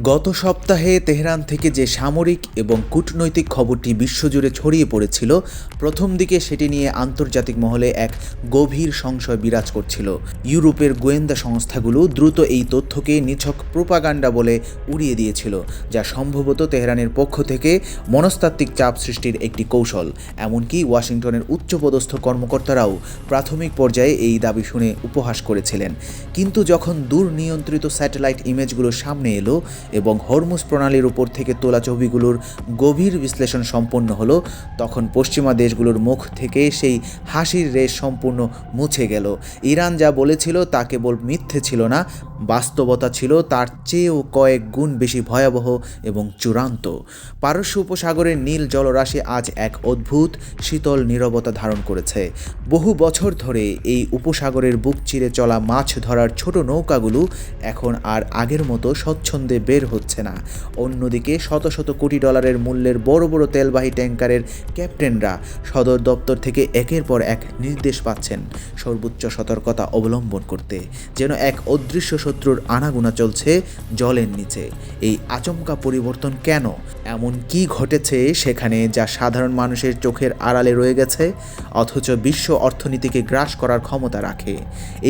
গত সপ্তাহে তেহরান থেকে যে সামরিক এবং কূটনৈতিক খবরটি বিশ্বজুড়ে ছড়িয়ে পড়েছিল, প্রথম দিকে সেটি নিয়ে আন্তর্জাতিক মহলে এক গভীর সংশয় বিরাজ করছিল। ইউরোপের গোয়েন্দা সংস্থাগুলো দ্রুত এই তথ্যকে নিছক প্রোপাগান্ডা বলে উড়িয়ে দিয়েছিল, যা সম্ভবত তেহরানের পক্ষ থেকে মনস্তাত্ত্বিক চাপ সৃষ্টির একটি কৌশল। এমনকি ওয়াশিংটনের উচ্চপদস্থ কর্মকর্তারাও প্রাথমিক পর্যায়ে এই দাবি শুনে উপহাস করেছিলেন। কিন্তু যখন দূরনিয়ন্ত্রিত স্যাটেলাইট ইমেজগুলো সামনে এলো এবং হরমুজ প্রণালীর উপর থেকে তোলা ছবিগুলোর গভীর বিশ্লেষণ সম্পন্ন হলো, তখন পশ্চিমা দেশগুলোর মুখ থেকে সেই হাসির রেশ সম্পূর্ণ মুছে গেল। ইরান যা বলেছিল তা কেবল মিথ্যে ছিল না, বাস্তবতা ছিল তার চেয়েও কয়েক গুণ বেশি ভয়াবহ এবং চূড়ান্ত। পারস্য উপসাগরের নীল জলরাশি আজ এক অদ্ভুত শীতল নীরবতা ধারণ করেছে। বহু বছর ধরে এই উপসাগরের বুক চিরে চলা মাছ ধরার ছোট নৌকাগুলো এখন আর আগের মতো স্বচ্ছন্দে বের হচ্ছে না। অন্যদিকে শত শত কোটি ডলারের মূল্যের বড় বড় তেলবাহী ট্যাঙ্কারের ক্যাপ্টেনরা সদর দপ্তর থেকে একের পর এক নির্দেশ পাচ্ছেন সর্বোচ্চ সতর্কতা অবলম্বন করতে, যেন এক অদৃশ্য শত্রুর আনাগোনা চলছে জলের নিচে। এই আচমকা পরিবর্তন কেন? এমন কি ঘটেছে সেখানে যা সাধারণ মানুষের চোখের আড়ালে রয়ে গেছে অথচ বিশ্ব অর্থনীতিকে গ্রাস করার ক্ষমতা রাখে?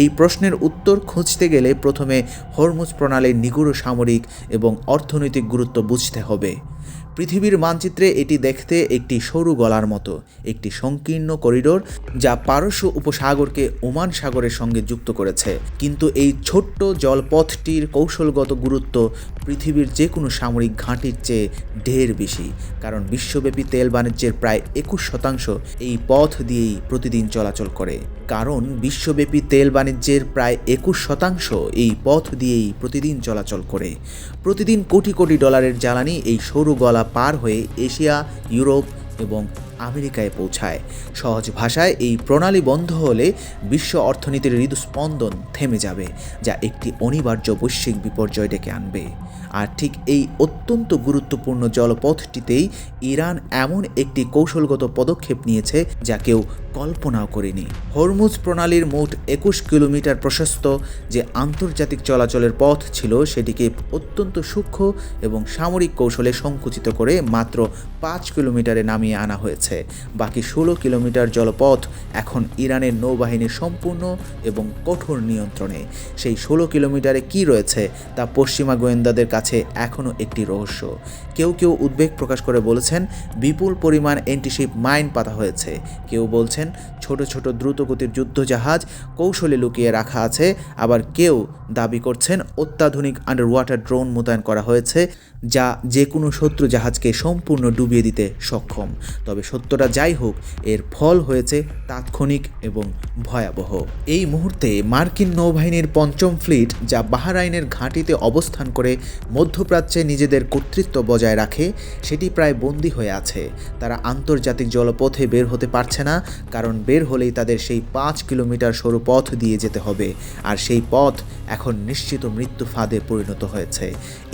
এই প্রশ্নের উত্তর খুঁজতে গেলে প্রথমে হরমুজ প্রণালীর নিগুড় সামরিক এবং অর্থনৈতিক গুরুত্ব বুঝতে হবে। পৃথিবীর মানচিত্রে এটি দেখতে একটি সরু গলার মতো, একটি সংকীর্ণ করিডোর যা পারস্য উপসাগরকে ওমান সাগরের সঙ্গে যুক্ত করেছে। কিন্তু এই ছোট্ট জলপথটির কৌশলগত গুরুত্ব পৃথিবীর যে কোনো সামরিক ঘাঁটির চেয়ে ঢের বেশি, কারণ বিশ্বব্যাপী তেল বাণিজ্যের প্রায় 21% এই পথ দিয়েই প্রতিদিন চলাচল করে। প্রতিদিন কোটি কোটি ডলারের জ্বালানি এই সরু গলা পার হয়ে এশিয়া, ইউরোপ এবং আমেরিকায় পৌঁছায়। সহজ ভাষায়, এই প্রণালী বন্ধ হলে বিশ্ব অর্থনীতির হৃদস্পন্দন থেমে যাবে, যা একটি অনিবার্য বৈশ্বিক বিপর্যয় ডেকে আনবে। আর ঠিক এই অত্যন্ত গুরুত্বপূর্ণ জলপথটিতেই ইরান এমন একটি কৌশলগত পদক্ষেপ নিয়েছে যা কেউ কল্পনাও করেনি। হরমুজ প্রণালীর মোট 21 কিলোমিটার প্রশস্ত যে আন্তর্জাতিক চলাচলের পথ ছিল, সেটিকে অত্যন্ত সূক্ষ্ম এবং সামরিক কৌশলে সংকুচিত করে মাত্র 5 কিলোমিটারে নামিয়ে আনা হয়েছে। বাকি 16 কিলোমিটার জলপথ এখন ইরানের নৌবাহিনীর সম্পূর্ণ এবং কঠোর নিয়ন্ত্রণে। সেই 16 কিলোমিটারে কি রয়েছে তা পশ্চিমা গোয়েন্দাদের কাছে এখনও একটি রহস্য। কেউ কেউ উদ্বেগ প্রকাশ করে বলেছেন বিপুল পরিমাণ অ্যান্টিশিপ মাইন পাতা হয়েছে, কেউ বলছেন ছোট ছোট দ্রুতগতির যুদ্ধজাহাজ কৌশলে লুকিয়ে রাখা আছে, আবার কেউ দাবি করছেন অত্যাধুনিক আন্ডার ওয়াটার ড্রোন মোতায়েন করা হয়েছে যা যে কোনো শত্রু জাহাজকে সম্পূর্ণ ডুবিয়ে দিতে সক্ষম। তবে সত্যটা যাই হোক, এর ফল হয়েছে তাৎক্ষণিক এবং ভয়াবহ। এই মুহূর্তে মার্কিন নৌবাহিনীর 5ম ফ্লিট, যা বাহরাইনের ঘাঁটিতে অবস্থান করে মধ্যপ্রাচ্যে নিজেদের কর্তৃত্ব বজায় রাখে, সেটি প্রায় বন্দী হয়ে আছে। তারা আন্তর্জাতিক জলপথে বের হতে পারছে না, কারণ বের হলেই তাদের সেই 5 কিলোমিটার সরু পথ দিয়ে যেতে হবে, আর সেই পথ এখন নিশ্চিত মৃত্যু ফাঁদে পরিণত হয়েছে।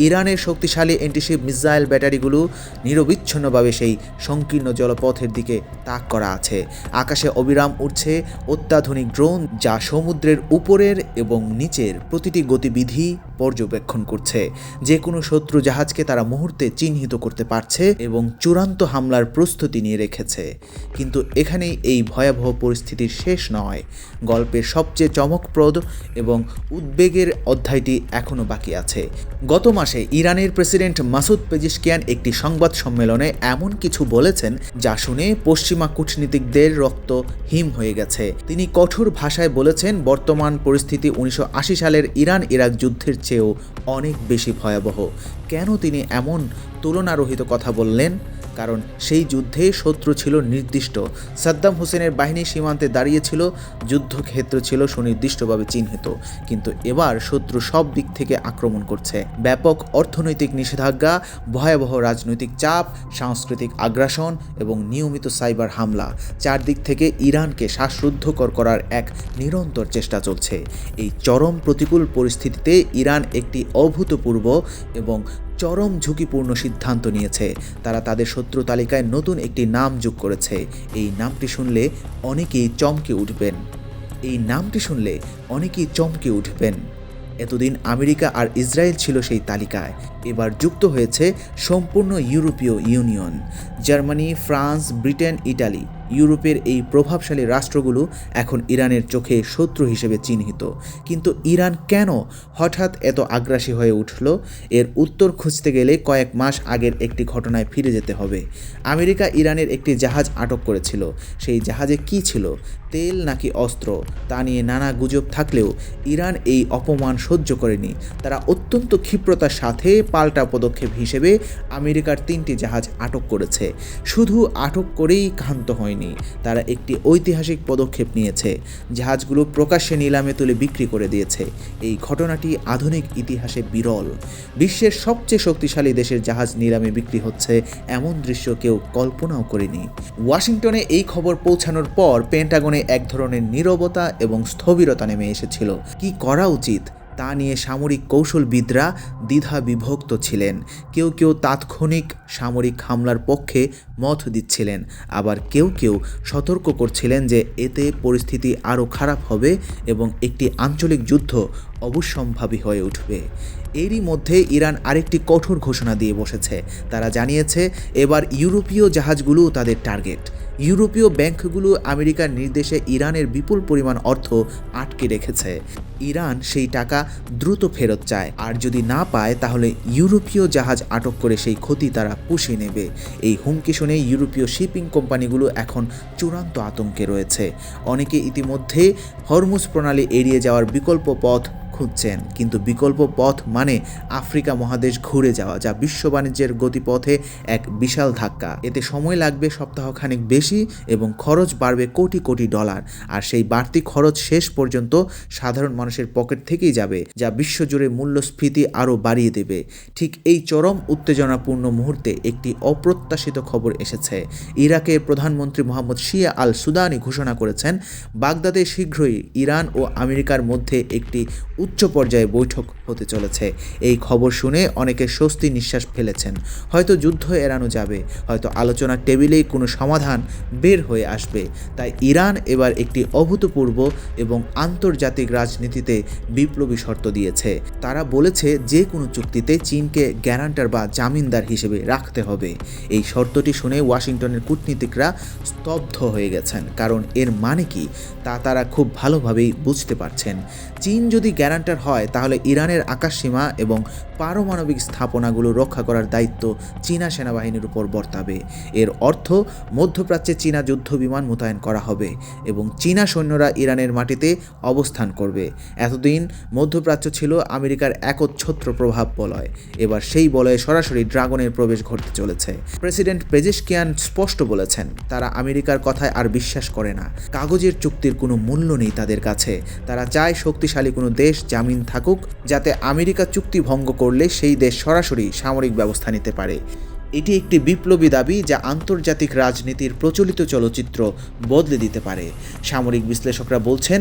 ইরানের শক্তিশালী অ্যান্টিশিপ মিসাইল ব্যাটারিগুলো নিরবিচ্ছিন্নভাবে সেই সংকীর্ণ জলপথের দিকে তাক করা আছে। আকাশে অবিরাম উঠছে অত্যাধুনিক ড্রোন, যা সমুদ্রের উপরের এবং নিচের প্রতিটি গতিবিধি পর্যবেক্ষণ করছে। যে কোনো শত্রু জাহাজকে তারা মুহূর্তে চিহ্নিত করতে পারছে এবং চূড়ান্ত হামলার প্রস্তুতি নিয়ে রেখেছে। কিন্তু এখানেই এই ভয়াবহ পরিস্থিতির শেষ নয়। গল্পের সবচেয়ে চমকপ্রদ এবং উদ্বেগের অধ্যায়টি এখনও বাকি আছে। গত মাসে ইরানের প্রেসিডেন্ট মাসুদ পেজিশকিয়ান একটি সংবাদ সম্মেলনে এমন কিছু বলেছেন যা শুনে পশ্চিমা কূটনীতিকদের রক্ত হিম হয়ে গেছে। তিনি কঠোর ভাষায় বলেছেন, বর্তমান পরিস্থিতি 1980 সালের ইরান ইরাক যুদ্ধের চেয়েও অনেক বেশি ভয়াবহ। কেন তিনি এমন তুলনারহিত কথা বললেন? কারণ সেই যুদ্ধে শত্রু ছিল নির্দিষ্ট। সাদ্দাম হোসেনের বাহিনী সীমান্তে দাঁড়িয়েছিল, যুদ্ধক্ষেত্র ছিল সুনির্দিষ্টভাবে চিহ্নিত। কিন্তু এবার শত্রু সব দিক থেকে আক্রমণ করছে। ব্যাপক অর্থনৈতিক নিষেধাজ্ঞা, ভয়াবহ রাজনৈতিক চাপ, সাংস্কৃতিক আগ্রাসন এবং নিয়মিত সাইবার হামলা, চারদিক থেকে ইরানকে শ্বাসরুদ্ধকর করার এক নিরন্তর চেষ্টা চলছে। এই চরম প্রতিকূল পরিস্থিতিতে ইরান একটি অভূতপূর্ব এবং চরম ঝুঁকিপূর্ণ সিদ্ধান্ত নিয়েছে। তারা তাদের শত্রু তালিকায় নতুন একটি নাম যোগ করেছে। এই নামটি শুনলে অনেকেই চমকে উঠবেন। এতদিন আমেরিকা আর ইসরায়েল ছিল সেই তালিকায়, এবার যুক্ত হয়েছে সম্পূর্ণ ইউরোপীয় union. Germany, France, Britain, Italy, ইউরোপের এই প্রভাবশালী রাষ্ট্রগুলো এখন ইরানের চোখে শত্রু হিসেবে চিহ্নিত। কিন্তু ইরান কেন হঠাৎ এত আগ্রাসী হয়ে উঠল? এর উত্তর খুঁজতে গেলে কয়েক মাস আগের একটি ঘটনায় ফিরে যেতে হবে। আমেরিকা ইরানের একটি জাহাজ আটক করেছিল। সেই জাহাজে কি ছিল, তেল নাকি অস্ত্র, তা নিয়ে নানা গুজব থাকলেও ইরান এই অপমান সহ্য করেনি। তারা অত্যন্ত ক্ষিপ্রতার সাথে পাল্টা পদক্ষেপ হিসেবে আমেরিকার 3টি জাহাজ আটক করেছে। শুধু আটক করেই ক্ষান্ত হয়নি, তারা একটি ঐতিহাসিক পদক্ষেপ নিয়েছে। জাহাজগুলো প্রকাশ্যে নিলামে তুলে বিক্রি করে দিয়েছে। এই ঘটনাটি আধুনিক ইতিহাসে বিরল। বিশ্বের সবচেয়ে শক্তিশালী দেশের জাহাজ নিলামে বিক্রি হচ্ছে, এমন দৃশ্য কেউ কল্পনাও করেনি। ওয়াশিংটনে এই খবর পৌঁছানোর পর পেন্টাগনে এক ধরনের নীরবতা এবং স্থবিরতা নেমে এসেছিল। কি করা উচিত তা নিয়ে সামরিক কৌশলবিদরা দ্বিধা বিভক্ত ছিলেন। কেউ কেউ তাৎক্ষণিক সামরিক হামলার পক্ষে মত দিচ্ছিলেন, আবার কেউ কেউ সতর্ক করছিলেন যে এতে পরিস্থিতি আরও খারাপ হবে এবং একটি আঞ্চলিক যুদ্ধ অবশ্যম্ভাবী হয়ে উঠবে। এরই মধ্যে ইরান আরেকটি কঠোর ঘোষণা দিয়ে বসেছে। তারা জানিয়েছে এবার ইউরোপীয় জাহাজগুলো তাদের টার্গেট। ইউরোপীয় ব্যাংকগুলো আমেরিকার নির্দেশে ইরানের বিপুল পরিমাণ অর্থ আটকে রেখেছে। ইরান সেই টাকা দ্রুত ফেরত চায়, আর যদি না পায় তাহলে ইউরোপীয় জাহাজ আটক করে সেই ক্ষতি তারা পুষিয়ে নেবে। এই হুমকি শুনে ইউরোপীয় শিপিং কোম্পানিগুলো এখন চূড়ান্ত আতঙ্কে রয়েছে। অনেকে ইতিমধ্যে হরমুজ প্রণালী এড়িয়ে যাওয়ার বিকল্প পথ খুঁজছেন, কিন্তু বিকল্প পথ মানে আফ্রিকা মহাদেশ ঘুরে যাওয়া, যা বিশ্ব বাণিজ্যের গতিপথে এক বিশাল ধাক্কা। এতে সময় লাগবে সপ্তাহখানেক বেশি এবং খরচ বাড়বে কোটি কোটি ডলার। আর সেই বাড়তি খরচ শেষ পর্যন্ত সাধারণ মানুষের পকেট থেকেই যাবে, যা বিশ্বজুড়ে মূল্যস্ফীতি আরও বাড়িয়ে দেবে। ঠিক এই চরম উত্তেজনাপূর্ণ মুহূর্তে একটি অপ্রত্যাশিত খবর এসেছে। ইরাকের প্রধানমন্ত্রী মোহাম্মদ শিয়া আল সুদানি ঘোষণা করেছেন বাগদাদে শীঘ্রই ইরান ও আমেরিকার মধ্যে একটি উচ্চ পর্যায়ে বৈঠক হতে চলেছে। এই খবর শুনে অনেকে স্বস্তি নিঃশ্বাস ফেলেছেন। হয়তো যুদ্ধ এড়ানো যাবে, হয়তো আলোচনার টেবিলেই কোনো সমাধান বের হয়ে আসবে। তাই ইরান এবার একটি অভূতপূর্ব এবং আন্তর্জাতিক রাজনীতিতে বিপ্লবী শর্ত দিয়েছে। তারা বলেছে যে কোনো চুক্তিতে চীনকে গ্যারান্টার বা জামিনদার হিসেবে রাখতে হবে। এই শর্তটি শুনে ওয়াশিংটনের কূটনীতিকরা স্তব্ধ হয়ে গেছেন, কারণ এর মানে কি তা তারা খুব ভালোভাবেই বুঝতে পারছেন। চীন যদি গ্যারান্টার হয় তাহলে ইরানের আকাশসীমা এবং পারমাণবিক স্থাপনাগুলো রক্ষা করার দায়িত্ব চীনা সেনাবাহিনীর উপর বর্তাবে। এর অর্থ মধ্যপ্রাচ্যে চীনা যুদ্ধ বিমান মোতায়েন করা হবে এবং চীনা সৈন্যরা ইরানের মাটিতে অবস্থান করবে। এতদিন মধ্যপ্রাচ্য ছিল আমেরিকার একচ্ছত্র প্রভাব বলয়, এবার সেই বলয়ে সরাসরি ড্রাগনের প্রবেশ ঘটতে চলেছে। প্রেসিডেন্ট পেজেশকিয়ান স্পষ্ট বলেছেন তারা আমেরিকার কথায় আর বিশ্বাস করে না। কাগজের চুক্তির কোনো মূল্য নেই তাদের কাছে। তারা চায় শক্তিশালী কোনো দেশ জামিন থাকুক, যাতে আমেরিকা চুক্তি ভঙ্গ করলে সেই দেশ সরাসরি সামরিক ব্যবস্থা নিতে পারে। এটি একটি বিপ্লবী দাবি যা আন্তর্জাতিক রাজনীতির প্রচলিত চলচ্চিত্র বদলে দিতে পারে। সামরিক বিশ্লেষকরা বলছেন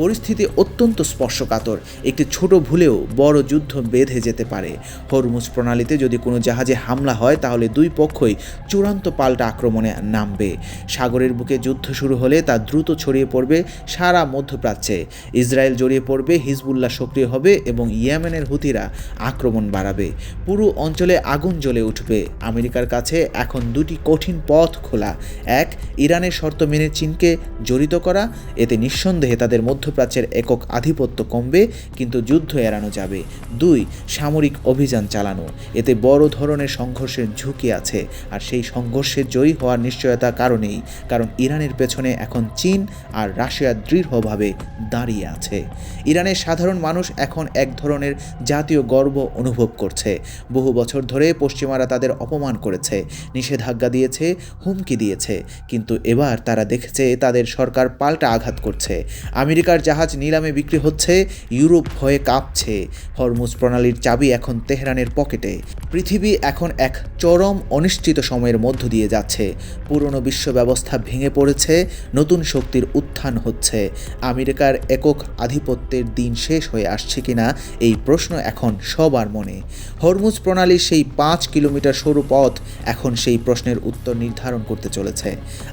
পরিস্থিতি অত্যন্ত স্পর্শকাতর। একটি ছোট ভুলেও বড় যুদ্ধ বেঁধে যেতে পারে। হরমুজ প্রণালীতে যদি কোনো জাহাজে হামলা হয় তাহলে দুই পক্ষই চূড়ান্ত পাল্টা আক্রমণে নামবে। সাগরের বুকে যুদ্ধ শুরু হলে তা দ্রুত ছড়িয়ে পড়বে সারা মধ্যপ্রাচ্যে। ইসরায়েল জড়িয়ে পড়বে, হিজবুল্লাহ সক্রিয় হবে এবং ইয়েমেনের হুতিরা আক্রমণ বাড়াবে। পুরো অঞ্চলে আগুন জ্বলে উঠবে। আমেরিকার কাছে এখন দুটি কঠিন পথ খোলা। এক, ইরানের শর্ত মেনে চীনকে জড়িত করা। এতে নিঃসন্দেহে তাদের মধ্যপ্রাচ্যের একক আধিপত্য কমবে, কিন্তু যুদ্ধ এড়ানো যাবে। 2, সামরিক অভিযান চালানো। এতে বড় ধরনের সংঘর্ষের ঝুঁকি আছে, আর সেই সংঘর্ষে জয়ী হওয়ার নিশ্চয়তা কারণেই, কারণ ইরানের পেছনে এখন চীন আর রাশিয়া দৃঢ়ভাবে দাঁড়িয়ে আছে। ইরানের সাধারণ মানুষ এখন এক ধরনের জাতীয় গর্ব অনুভব করছে। বহু বছর ধরে পশ্চিমারা তাদের অপমান করেছে, নিষেধাজ্ঞা দিয়েছে, হুমকি দিয়েছে, কিন্তু এবার তারা দেখেছে তাদের সরকার পাল্টা আঘাত করছে। আমেরিকার জাহাজ নিলামে বিক্রি হচ্ছে, ইউরোপ ভয়ে কাঁপছে। হরমুজ প্রণালীর চাবি এখন তেহরানের পকেটে। পৃথিবী এখন এক চরম অনিশ্চিত সময়ের মধ্য দিয়ে যাচ্ছে। পুরনো বিশ্ব ব্যবস্থা ভেঙে পড়েছে, নতুন শক্তির উত্থান হচ্ছে। আমেরিকার একক আধিপত্যের দিন শেষ হয়ে আসছে কিনা এই প্রশ্ন এখন সবার মনে। হরমুজ প্রণালীর সেই 5 কিলোমিটার সরু পথ এখন সেই প্রশ্নের উত্তর নির্ধারণ করতে চলেছে।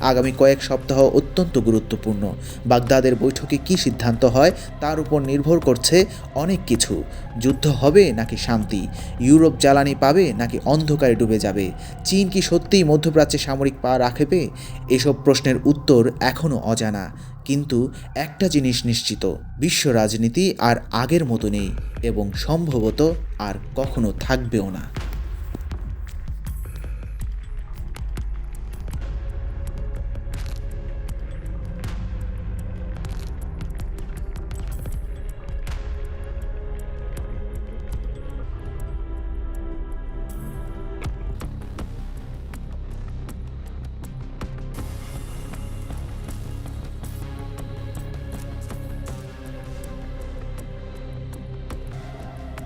আগামী কয়েক সপ্তাহ অত্যন্ত গুরুত্বপূর্ণ। বাগদাদের বৈঠকে কী সিদ্ধান্ত হয় তার উপর নির্ভর করছে অনেক কিছু। যুদ্ধ হবে নাকি শান্তি? ইউরোপ জ্বালানি পাবে নাকি অন্ধকারে ডুবে যাবে? চীন কি সত্যিই মধ্যপ্রাচ্যে সামরিক পা রাখবে? এসব প্রশ্নের উত্তর এখনও অজানা। কিন্তু একটা জিনিস নিশ্চিত, বিশ্ব রাজনীতি আর আগের মতো নেই এবং সম্ভবত আর কখনো থাকবেও না।